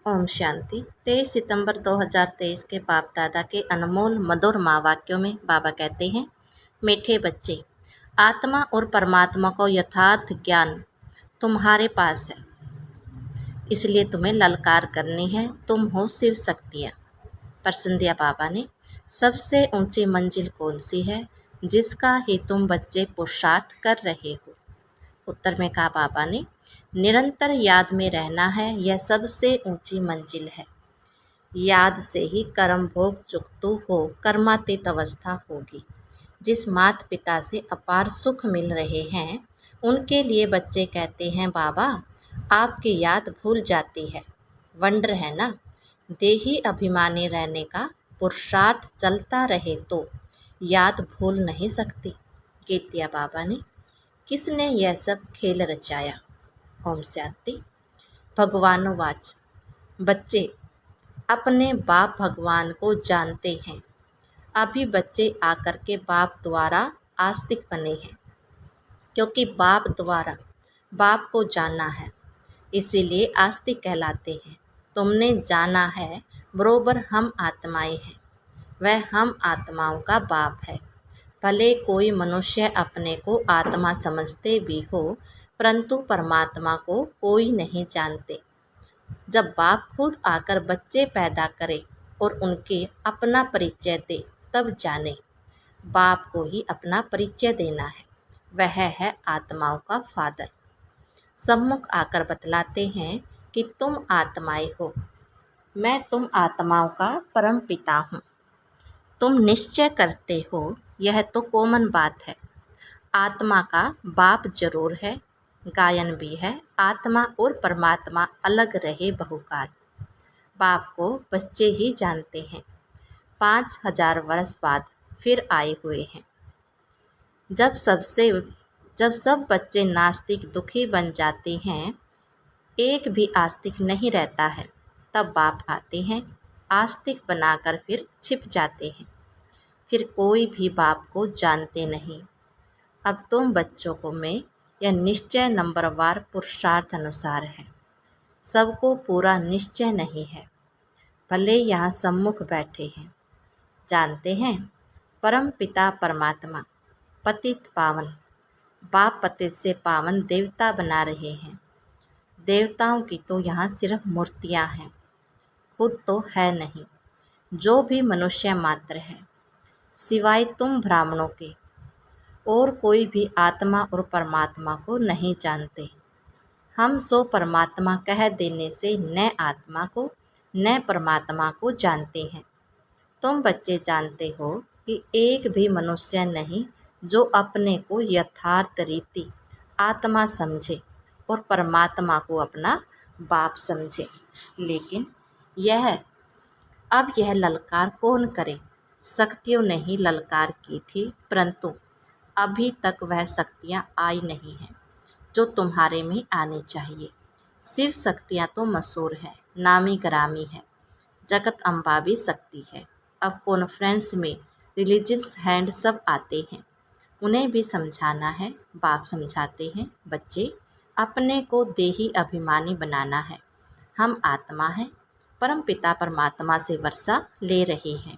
ओम शांति। 23 सितंबर 2023 के बाप दादा के अनमोल मधुर माँ वाक्यों में बाबा कहते हैं, मीठे बच्चे, आत्मा और परमात्मा को यथार्थ ज्ञान तुम्हारे पास है, इसलिए तुम्हें ललकार करनी है। तुम हो शिव शक्तियाँ। प्रश्न दिया बाबा ने, सबसे ऊंची मंजिल कौन सी है जिसका ही तुम बच्चे पुरुषार्थ कर रहे हो? उत्तर में कहा बाबा ने, निरंतर याद में रहना है, यह सबसे ऊंची मंजिल है। याद से ही कर्म भोग चुकतु हो कर्मातीत अवस्था होगी। जिस माता पिता से अपार सुख मिल रहे हैं, उनके लिए बच्चे कहते हैं, बाबा आपकी याद भूल जाती है। वंडर है ना। देही अभिमानी रहने का पुरुषार्थ चलता रहे तो याद भूल नहीं सकती। गीत दिया बाबा ने, किसने यह सब खेल रचाया? ओम शांति। भगवानोवाच, बच्चे अपने बाप भगवान को जानते हैं। अभी बच्चे आकर के बाप द्वारा आस्तिक बने हैं, क्योंकि बाप द्वारा बाप को जाना है, इसीलिए आस्तिक कहलाते हैं। तुमने जाना है बरोबर हम आत्माएं हैं, वह हम आत्माओं का बाप है। भले कोई मनुष्य अपने को आत्मा समझते भी हो, परंतु परमात्मा को कोई नहीं जानते। जब बाप खुद आकर बच्चे पैदा करे और उनके अपना परिचय दे, तब जाने। बाप को ही अपना परिचय देना है, वह है आत्माओं का फादर। सम्मुख आकर बतलाते हैं कि तुम आत्माएं हो, मैं तुम आत्माओं का परम पिता हूँ। तुम निश्चय करते हो, यह तो कॉमन बात है। आत्मा का बाप जरूर है, गायन भी है, आत्मा और परमात्मा अलग रहे बहुकाल। बाप को बच्चे ही जानते हैं, 5000 वर्ष बाद फिर आए हुए हैं। जब सब बच्चे नास्तिक दुखी बन जाते हैं, एक भी आस्तिक नहीं रहता है, तब बाप आते हैं, आस्तिक बनाकर फिर छिप जाते हैं। फिर कोई भी बाप को जानते नहीं। अब तुम बच्चों को मैं यह निश्चय नंबरवार पुरुषार्थ अनुसार है, सबको पूरा निश्चय नहीं है। भले यहाँ सम्मुख बैठे हैं, जानते हैं परम पिता परमात्मा पतित पावन, बाप पतित से पावन देवता बना रहे हैं। देवताओं की तो यहाँ सिर्फ मूर्तियाँ हैं, खुद तो है नहीं। जो भी मनुष्य मात्र है, सिवाय तुम ब्राह्मणों के और कोई भी आत्मा और परमात्मा को नहीं जानते। हम सो परमात्मा कह देने से न आत्मा को न परमात्मा को जानते हैं। तुम बच्चे जानते हो कि एक भी मनुष्य नहीं जो अपने को यथार्थ रीति आत्मा समझे और परमात्मा को अपना बाप समझे। लेकिन यह ललकार कौन करे? शक्तियों ने ही ललकार की थी, परंतु अभी तक वह शक्तियाँ आई नहीं हैं जो तुम्हारे में आनी चाहिए। शिव शक्तियाँ तो मशहूर है, नामी ग्रामी है, जगत अम्बा भी शक्ति है। अब कॉन्फ्रेंस में रिलीजियस हैंड सब आते हैं, उन्हें भी समझाना है। बाप समझाते हैं, बच्चे अपने को देही अभिमानी बनाना है। हम आत्मा हैं, परम पिता परमात्मा से वर्षा ले रहे हैं।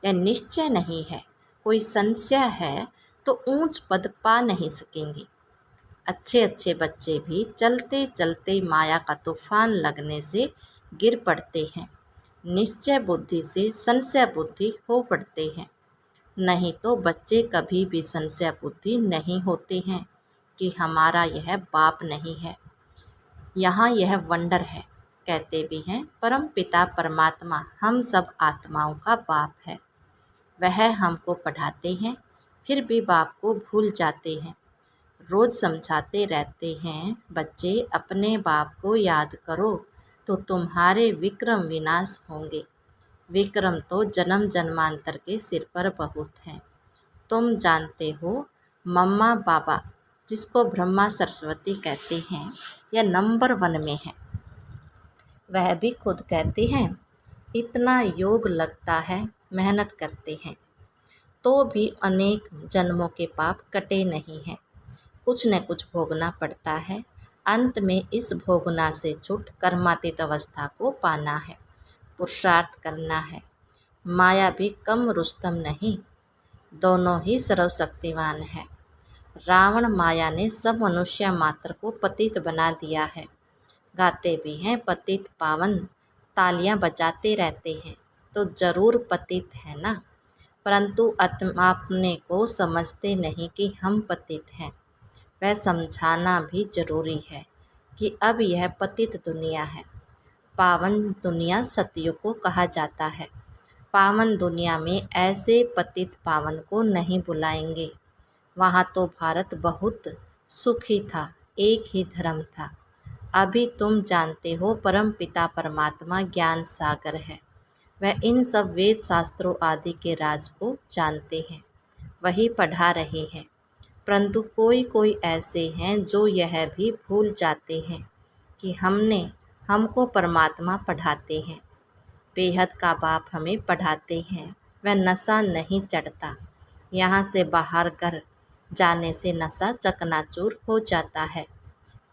यह निश्चय नहीं है, कोई संशय है तो ऊंच पद पा नहीं सकेंगे। अच्छे बच्चे भी चलते चलते माया का तूफान लगने से गिर पड़ते हैं। निश्चय बुद्धि से संशय बुद्धि हो पड़ते हैं। नहीं तो बच्चे कभी भी संशय बुद्धि नहीं होते हैं कि हमारा यह बाप नहीं है। यहाँ यह वंडर है। कहते भी हैं, परम पिता परमात्मा हम सब आत्माओं का बाप है। वह हमको पढ़ाते हैं, फिर भी बाप को भूल जाते हैं। रोज समझाते रहते हैं, बच्चे अपने बाप को याद करो तो तुम्हारे विक्रम विनाश होंगे। विक्रम तो जन्म जन्मांतर के सिर पर बहुत हैं। तुम जानते हो, मम्मा बाबा जिसको ब्रह्मा सरस्वती कहते हैं, यह नंबर 1 में है। वह भी खुद कहते हैं, इतना योग लगता है, मेहनत करते हैं तो भी अनेक जन्मों के पाप कटे नहीं हैं। कुछ न कुछ भोगना पड़ता है। अंत में इस भोगना से छूट कर्मातीत अवस्था को पाना है, पुरुषार्थ करना है। माया भी कम रुस्तम नहीं, दोनों ही सर्वशक्तिमान है। रावण माया ने सब मनुष्य मात्र को पतित बना दिया है। गाते भी हैं पतित पावन, तालियां बजाते रहते हैं तो जरूर पतित है ना, परंतु अपने को समझते नहीं कि हम पतित हैं। वह समझाना भी जरूरी है कि अब यह पतित दुनिया है। पावन दुनिया सतयुग को कहा जाता है। पावन दुनिया में ऐसे पतित पावन को नहीं बुलाएंगे। वहाँ तो भारत बहुत सुखी था, एक ही धर्म था। अभी तुम जानते हो परम पिता परमात्मा ज्ञान सागर है। वह इन सब वेद शास्त्रों आदि के राज को जानते हैं, वही पढ़ा रहे हैं। परंतु कोई कोई ऐसे हैं जो यह भी भूल जाते हैं कि हमको परमात्मा पढ़ाते हैं। बेहद का बाप हमें पढ़ाते हैं। वह नशा नहीं चढ़ता। यहाँ से बाहर घर जाने से नशा चकनाचूर हो जाता है।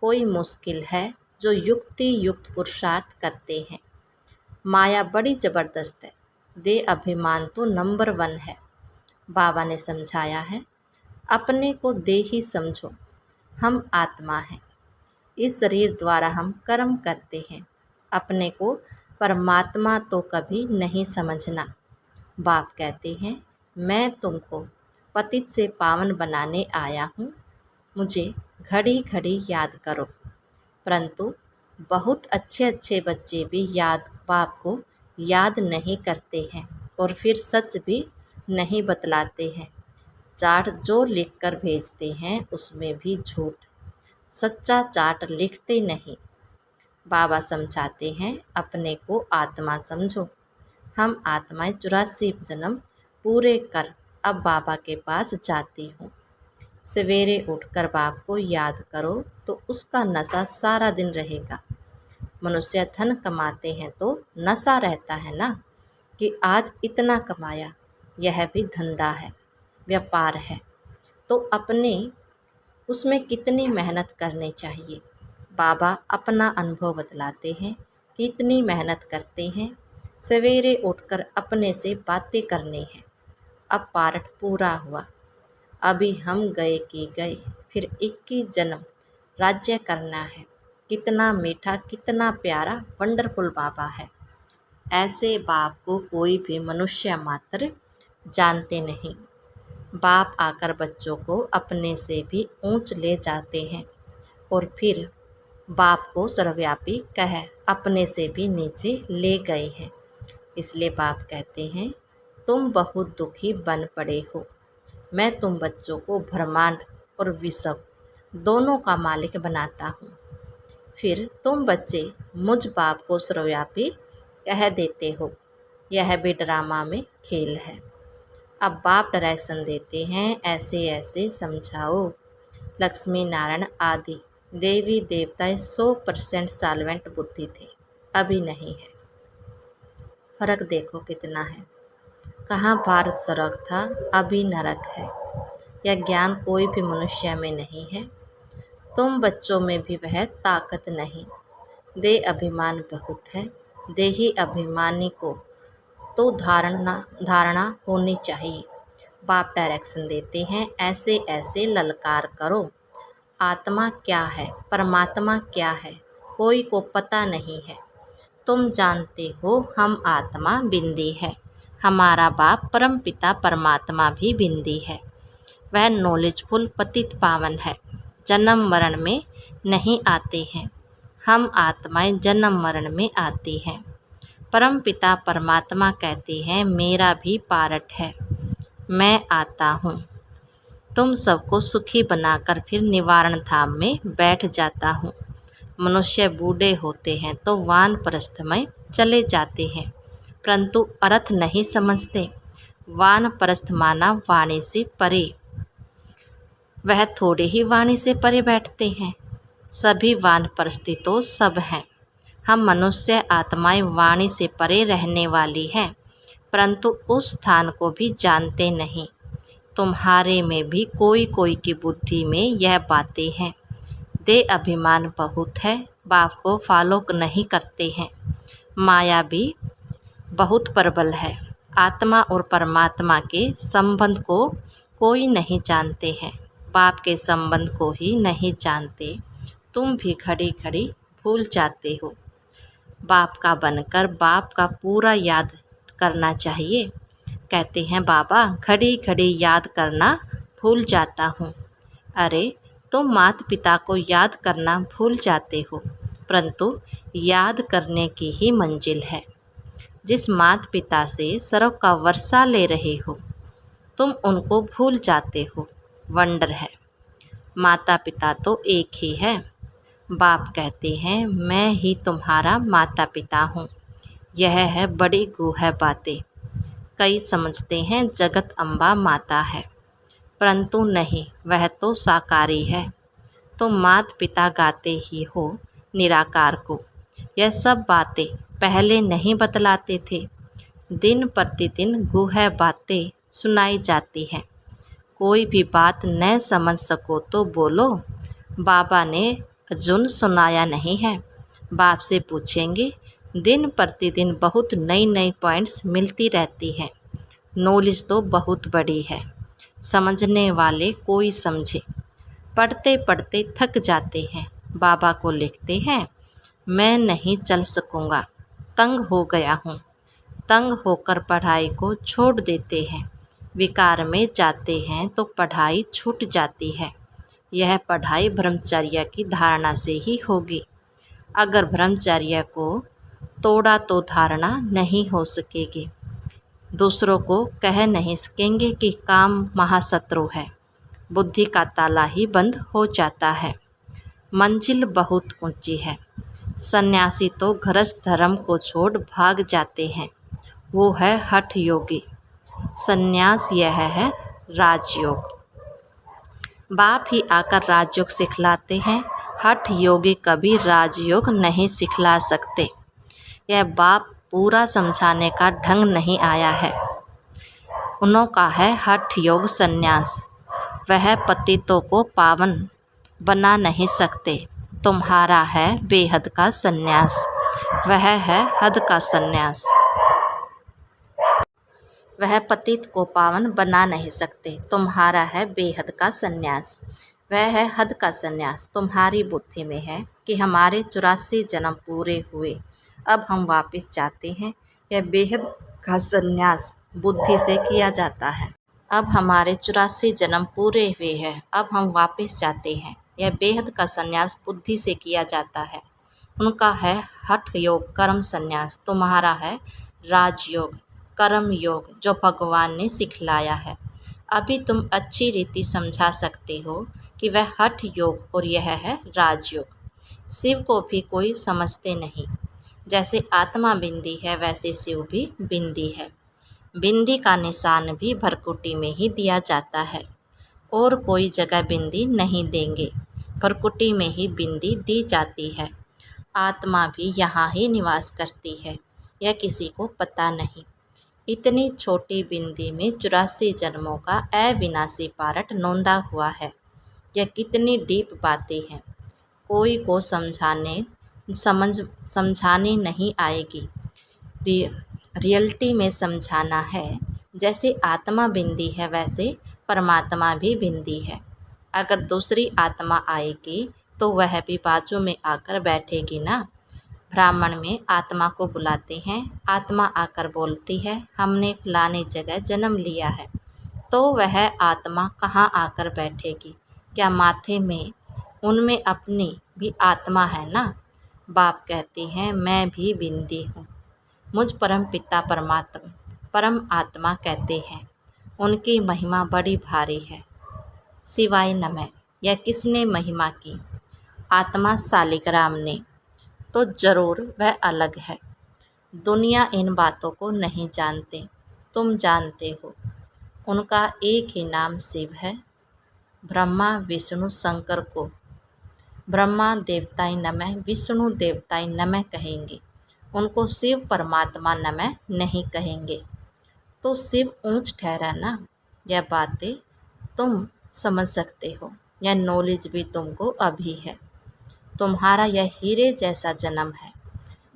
कोई मुश्किल है जो युक्ति युक्त पुरुषार्थ करते हैं। माया बड़ी ज़बरदस्त है, दे अभिमान तो नंबर 1 है। बाबा ने समझाया है, अपने को देही समझो, हम आत्मा हैं। इस शरीर द्वारा हम कर्म करते हैं। अपने को परमात्मा तो कभी नहीं समझना। बाप कहते हैं, मैं तुमको पतित से पावन बनाने आया हूँ, मुझे घड़ी घड़ी याद करो। परंतु बहुत अच्छे अच्छे बच्चे भी बाप को याद नहीं करते हैं और फिर सच भी नहीं बतलाते हैं। चार्ट जो लिखकर भेजते हैं उसमें भी झूठ, सच्चा चार्ट लिखते नहीं। बाबा समझाते हैं, अपने को आत्मा समझो। हम आत्माएं 84 जन्म पूरे कर अब बाबा के पास जाती हूँ। सवेरे उठकर बाप को याद करो तो उसका नशा सारा दिन रहेगा। मनुष्य धन कमाते हैं तो नशा रहता है ना कि आज इतना कमाया, यह भी धंधा है, व्यापार है, तो अपने उसमें कितनी मेहनत करनी चाहिए। बाबा अपना अनुभव बतलाते हैं, कितनी मेहनत करते हैं। सवेरे उठकर अपने से बातें करनी है। अब पार्ट पूरा हुआ, अभी हम गए कि गए, फिर 21 जन्म राज्य करना है। कितना मीठा, कितना प्यारा, वंडरफुल बाबा है। ऐसे बाप को कोई भी मनुष्य मात्र जानते नहीं। बाप आकर बच्चों को अपने से भी ऊंच ले जाते हैं और फिर बाप को सर्वव्यापी कह अपने से भी नीचे ले गए हैं। इसलिए बाप कहते हैं, तुम बहुत दुखी बन पड़े हो। मैं तुम बच्चों को ब्रह्मांड और विश्व दोनों का मालिक बनाता हूँ। फिर तुम बच्चे मुझ बाप को सर्वव्यापी कह देते हो। यह भी ड्रामा में खेल है। अब बाप डायरेक्शन देते हैं, ऐसे ऐसे समझाओ। लक्ष्मी नारायण आदि देवी देवता 100% साल्वेंट बुद्धि थे, अभी नहीं है। फर्क देखो कितना है। कहाँ भारत स्वर्ग था, अभी नरक है। यह ज्ञान कोई भी मनुष्य में नहीं है। तुम बच्चों में भी वह ताकत नहीं। दे अभिमान बहुत है। देही अभिमानी को तो धारणा होनी चाहिए। बाप डायरेक्शन देते हैं, ऐसे ऐसे ललकार करो। आत्मा क्या है, परमात्मा क्या है, कोई को पता नहीं है। तुम जानते हो हम आत्मा बिंदी है। हमारा बाप परम पिता परमात्मा भी बिंदी है। वह नॉलेजफुल पतित पावन है, जन्म मरण में नहीं आते हैं। हम आत्माएं जन्म मरण में आती हैं। परम पिता परमात्मा कहते हैं, मेरा भी पार्ट है, मैं आता हूँ। तुम सबको सुखी बनाकर फिर निवारण धाम में बैठ जाता हूँ। मनुष्य बूढ़े होते हैं तो वानप्रस्थ में चले जाते हैं, परंतु अर्थ नहीं समझते। वानप्रस्थ माना वाणी से परे। वह थोड़े ही वाणी से परे बैठते हैं। सभी वानप्रस्थी तो सब हैं। हम मनुष्य आत्माएं वाणी से परे रहने वाली हैं, परंतु उस स्थान को भी जानते नहीं। तुम्हारे में भी कोई कोई की बुद्धि में यह बातें हैं। दे अभिमान बहुत है, बाप को फॉलो नहीं करते हैं। माया भी बहुत प्रबल है। आत्मा और परमात्मा के संबंध को कोई नहीं जानते हैं, बाप के संबंध को ही नहीं जानते। तुम भी घड़ी घड़ी भूल जाते हो। बाप का बनकर बाप का पूरा याद करना चाहिए। कहते हैं बाबा घड़ी घड़ी याद करना भूल जाता हूँ। अरे तुम माता पिता को याद करना भूल जाते हो, परंतु याद करने की ही मंजिल है। जिस माता पिता से सर्व का वर्षा ले रहे हो, तुम उनको भूल जाते हो। वंडर है। माता पिता तो एक ही है। बाप कहते हैं मैं ही तुम्हारा माता पिता हूँ। यह है बड़ी गूढ़ बातें। कई समझते हैं जगत अम्बा माता है, परंतु नहीं, वह तो साकारी है। तो माता पिता गाते ही हो निराकार को। यह सब बातें पहले नहीं बतलाते थे। दिन प्रतिदिन गूढ़ बातें सुनाई जाती हैं। कोई भी बात न समझ सको तो बोलो बाबा ने अजून सुनाया नहीं है। बाप से पूछेंगे। दिन प्रतिदिन बहुत नई नई पॉइंट्स मिलती रहती है। नॉलेज तो बहुत बड़ी है, समझने वाले कोई समझे। पढ़ते पढ़ते थक जाते हैं। बाबा को लिखते हैं मैं नहीं चल सकूँगा, तंग हो गया हूँ। तंग होकर पढ़ाई को छोड़ देते हैं। विकार में जाते हैं तो पढ़ाई छूट जाती है। यह पढ़ाई ब्रह्मचर्य की धारणा से ही होगी। अगर ब्रह्मचर्य को तोड़ा तो धारणा नहीं हो सकेगी। दूसरों को कह नहीं सकेंगे कि काम महाशत्रु है। बुद्धि का ताला ही बंद हो जाता है। मंजिल बहुत ऊंची है। सन्यासी तो गृहस्थ धर्म को छोड़ भाग जाते हैं। वो है हठ योगी। सन्यास यह है राजयोग। बाप ही आकर राजयोग सिखलाते हैं। हठ योगी कभी राजयोग नहीं सिखला सकते। यह बाप पूरा समझाने का ढंग नहीं आया है। उनका है हठ योग सन्यास। वह पतितों को पावन बना नहीं सकते। तुम्हारा है बेहद का सन्यास। वह है हद का सन्यास। वह पतित को पावन बना नहीं सकते। तुम्हारा है बेहद का सन्यास। वह है हद का सन्यास। तुम्हारी बुद्धि में है कि हमारे 84 जन्म पूरे हुए, अब हम वापस जाते हैं। यह बेहद का सन्यास बुद्धि से किया जाता है। अब हमारे 84 जन्म पूरे हुए हैं, अब हम वापस जाते हैं। यह बेहद का सन्यास बुद्धि से किया जाता है। उनका है हठ योग कर्म सन्यास। तुम्हारा है राजयोग कर्म योग जो भगवान ने सिखलाया है। अभी तुम अच्छी रीति समझा सकते हो कि वह हठ योग और यह है राजयोग। शिव को भी कोई समझते नहीं। जैसे आत्मा बिंदी है वैसे शिव भी बिंदी है। बिंदी का निशान भी भरकुटी में ही दिया जाता है, और कोई जगह बिंदी नहीं देंगे। भरकुटी में ही बिंदी दी जाती है। आत्मा भी यहाँ ही निवास करती है, यह किसी को पता नहीं। इतनी छोटी बिंदी में 84 जन्मों का अविनाशी पार्ट नोंदा हुआ है। यह कितनी डीप बातें हैं, कोई को समझाने नहीं आएगी। रियलिटी में समझाना है। जैसे आत्मा बिंदी है वैसे परमात्मा भी बिंदी है। अगर दूसरी आत्मा आएगी तो वह भी बाजू में आकर बैठेगी ना। ब्राह्मण में आत्मा को बुलाते हैं। आत्मा आकर बोलती है हमने फलाने जगह जन्म लिया है। तो वह आत्मा कहाँ आकर बैठेगी? क्या माथे में? उनमें अपनी भी आत्मा है ना। बाप कहते हैं मैं भी बिंदी हूँ। मुझ परम पिता परमात्मा परम आत्मा कहते हैं। उनकी महिमा बड़ी भारी है। सिवाय नमः। यह किसने महिमा की? आत्मा शालिग्राम ने। तो ज़रूर वह अलग है। दुनिया इन बातों को नहीं जानते, तुम जानते हो। उनका एक ही नाम शिव है। ब्रह्मा विष्णु शंकर को ब्रह्मा देवताय नमः विष्णु देवताय नमः कहेंगे। उनको शिव परमात्मा नमः नहीं कहेंगे। तो शिव ऊंच ठहरा ना। यह बातें तुम समझ सकते हो। यह नॉलेज भी तुमको अभी है। तुम्हारा यह हीरे जैसा जन्म है।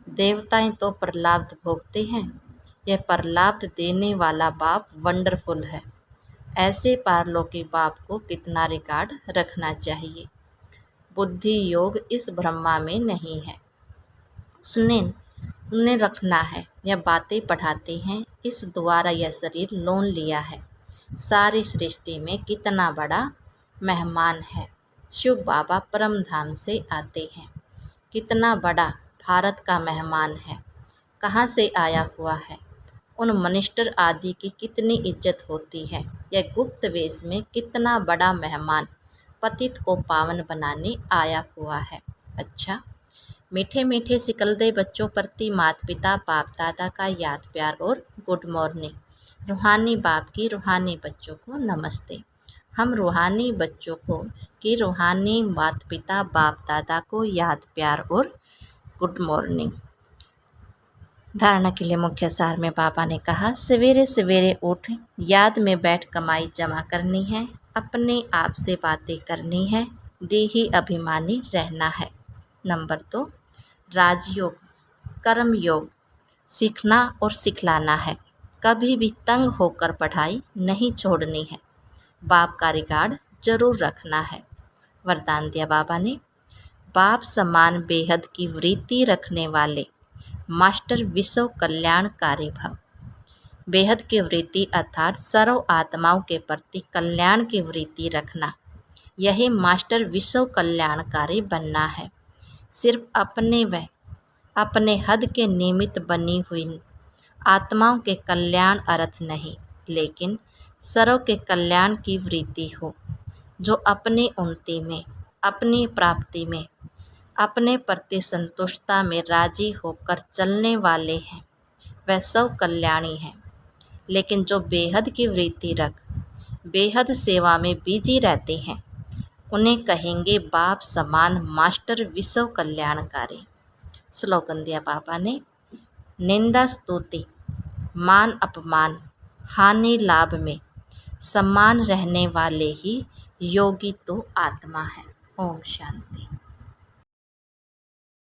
देवताएं तो प्रलाब्ध भोगते हैं, यह प्रलाब्ध देने वाला बाप वंडरफुल है। ऐसे पारलौकिक बाप को कितना रिकॉर्ड रखना चाहिए। बुद्धि योग इस ब्रह्मा में नहीं है, उसने उन्हें रखना है। यह बातें पढ़ाते हैं, इस द्वारा यह शरीर लोन लिया है। सारी सृष्टि में कितना बड़ा मेहमान है। शिव बाबा परम धाम से आते हैं। कितना बड़ा भारत का मेहमान है, कहाँ से आया हुआ है। उन मिनिस्टर आदि की कितनी इज्जत होती है। यह गुप्त वेश में कितना बड़ा मेहमान पतित को पावन बनाने आया हुआ है। अच्छा, मीठे मीठे सिकलदे बच्चों प्रति माता पिता बाप दादा का याद प्यार और गुड मॉर्निंग। रूहानी बाप की रूहानी बच्चों को नमस्ते। हम रूहानी बच्चों को कि रूहानी माता पिता बाप दादा को याद प्यार और गुड मॉर्निंग। धारणा के लिए मुख्य सार में बाबा ने कहा, सवेरे सवेरे उठ याद में बैठ कमाई जमा करनी है, अपने आप से बातें करनी है, देही अभिमानी रहना है। नंबर 2, राजयोग कर्म योग सीखना और सिखलाना है। कभी भी तंग होकर पढ़ाई नहीं छोड़नी है। बाप का रिकॉर्ड जरूर रखना है। वरदान दिया बाबा ने, बाप समान बेहद की वृत्ति रखने वाले मास्टर विश्व कल्याणकारी भव। बेहद की वृत्ति अर्थात सर्व आत्माओं के प्रति कल्याण की वृत्ति रखना, यही मास्टर विश्व कल्याणकारी बनना है। सिर्फ अपने व अपने हद के निमित्त बनी हुई आत्माओं के कल्याण अर्थ नहीं, लेकिन सर्व के कल्याण की वृत्ति हो। जो अपनी उन्नति में, अपनी प्राप्ति में, अपने प्रति संतुष्टता में राजी होकर चलने वाले हैं, वह सब कल्याणी हैं। लेकिन जो बेहद की वृत्ति रख बेहद सेवा में बिजी रहते हैं, उन्हें कहेंगे बाप समान मास्टर विश्व कल्याणकारी। स्लोगन दिया बाबा ने, निंदा स्तुति मान अपमान हानि लाभ में समान रहने वाले ही योगी तो आत्मा है। ओम शांति।